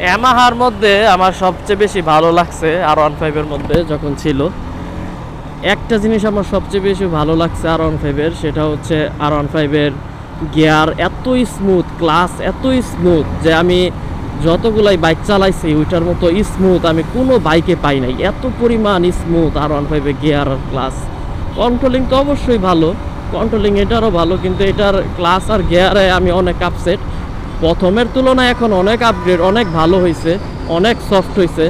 ইয়ামাহার মধ্যে আমার সবচেয়ে বেশি ভালো লাগছে R15 এর মধ্যে যখন ছিল, একটা জিনিস আমার সবচেয়ে বেশি ভালো লাগছে R15 এর, সেটা হচ্ছে R15 এর গিয়ার এত স্মুথ, ক্লাস এত স্মুথ যে আমি যতগুলাই বাইক চালাইছি ওইটার মতো স্মুথ আমি কোনো বাইকে পাই নাই। এত পরিমাণ স্মুথ R15 এর গিয়ার আর ক্লাস। কন্ট্রোলিং তো অবশ্যই ভালো, কন্ট্রোলিং এটারও ভালো, কিন্তু এটার ক্লাস আর গিয়ারে আমি অনেক আপসেট। প্রথমের তুলনায় এখন অনেক আপগ্রেড, অনেক ভালো হয়েছে, অনেক সফট হয়েছে।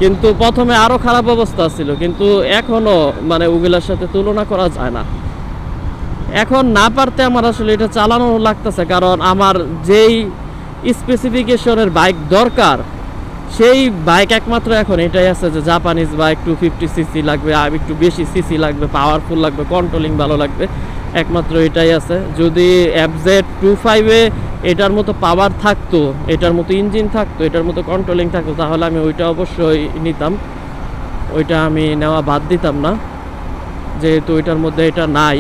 কিন্তু প্রথমে আরও খারাপ অবস্থা ছিল, কিন্তু এখনও মানে ওগুলোর সাথে তুলনা করা যায় না। এখন না পারতে আমার আসলে এটা চালানো লাগতেছে, কারণ আমার যেই স্পেসিফিকেশনের বাইক দরকার সেই বাইক একমাত্র এখন এটাই আছে, যে জাপানিজ বাইক 250 সিসি লাগবে, আর একটু বেশি সিসি লাগবে, পাওয়ারফুল লাগবে, কন্ট্রোলিং ভালো লাগবে, একমাত্র এটাই আছে। যদি FZ25-এ এটার মতো পাওয়ার থাকতো, এটার মতো ইঞ্জিন থাকতো, এটার মতো কন্ট্রোলিং থাকতো, তাহলে আমি ওইটা অবশ্যই নিতাম। ওইটা আমি নেওয়া বাদ দিতাম না, যেহেতু ওইটার মধ্যে এটা নাই,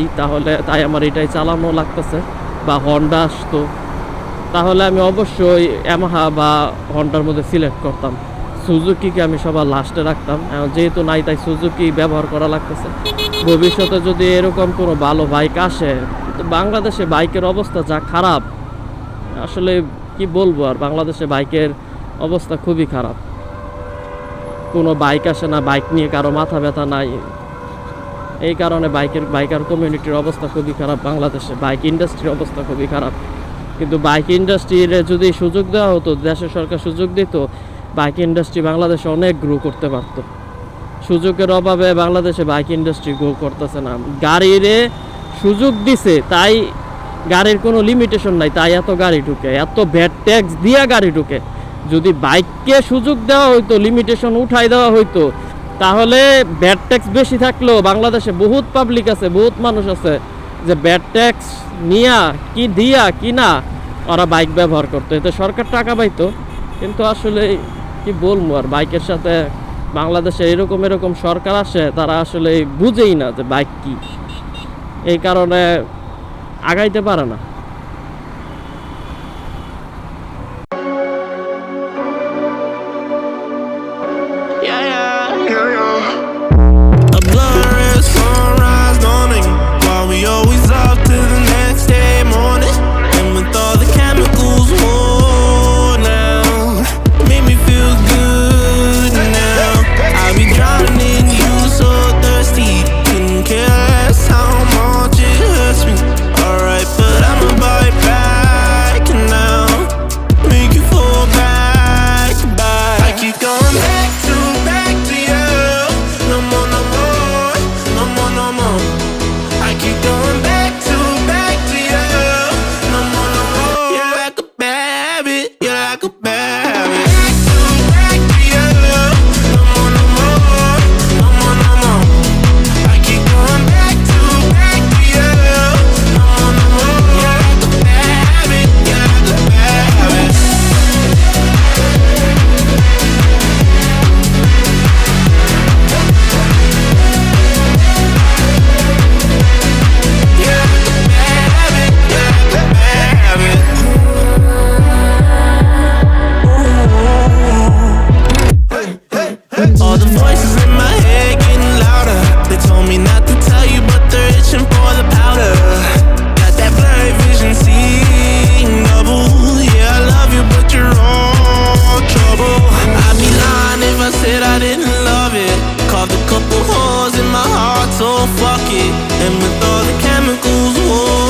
তাই আমার এটাই চালানো লাগতেছে। বা হন্ডা আসতো তাহলে আমি অবশ্যই ইয়ামাহা বা হন্ডার মধ্যে সিলেক্ট করতাম। সুজুকিকে আমি সবার লাস্টে রাখতাম, যেহেতু নাই তাই সুজুকি ব্যবহার করা লাগতেছে। ভবিষ্যতে যদি এরকম কোনো ভালো বাইক আসে, তো বাংলাদেশে বাইকের অবস্থা যা খারাপ, আসলে কি বলবো আর, বাংলাদেশে বাইকের অবস্থা খুবই খারাপ। কোনো বাইক আসে না, বাইক নিয়ে কারো মাথা ব্যথা নাই, এই কারণে বাইকার কমিউনিটির অবস্থা খুবই খারাপ বাংলাদেশে, বাইক ইন্ডাস্ট্রির অবস্থা খুবই খারাপ। কিন্তু বাইক ইন্ডাস্ট্রির যদি সুযোগ দেওয়া হতো, দেশের সরকার সুযোগ দিত, বাইক ইন্ডাস্ট্রি বাংলাদেশে অনেক গ্রো করতে পারত। সুযোগের অভাবে বাংলাদেশে বাইক ইন্ডাস্ট্রি গ্রো করতেছে না। গাড়ির সুযোগ দিছে তাই গাড়ির কোনো লিমিটেশন নাই, তাই এত গাড়ি ঢুকে, এত ভ্যাট ট্যাক্স দিয়ে গাড়ি ঢুকে। যদি বাইককে সুযোগ দেওয়া হইতো, লিমিটেশন উঠাই দেওয়া হইতো, তাহলে ভ্যাট ট্যাক্স বেশি থাকলেও বাংলাদেশে বহুত পাবলিক আছে, বহুত মানুষ আছে যে ভ্যাট ট্যাক্স নিয়া কি দিয়া কি না ওরা বাইক ব্যবহার করতো, এতে সরকার টাকা পাইতো। কিন্তু আসলে কি বলবো আর, বাইকের সাথে বাংলাদেশে এরকম সরকার আসে, তারা আসলে বুঝেই না যে বাইক কি, এই কারণে আগাইতে পারে না। A blunt red sunrise dawning, while we always up to the next day morning. And with all the chemicals worn out, made me feel good now. I be drowning in you, so thirsty, couldn't care less how much it hurts me. Alright, but I'ma bite back now, make you fall back. I keep going back to you. No more, no more, no more, no more. I keep going back to you. No more, no more. You're like a bad habit. You're like a bad habit. Back to you. No more, no more, no more, no more. I keep going back to you. No more, no more. You're like a bad habit. You're like a bad habit. All the voices in my head getting louder. They told me not to tell you, but they're itching for the powder. Got that blurry vision, seeing double. Yeah, I love you, but you're all trouble. I'd be lying if I said I didn't love it. Carved a couple holes in my heart, so fuck it. And with all the chemicals, whoa.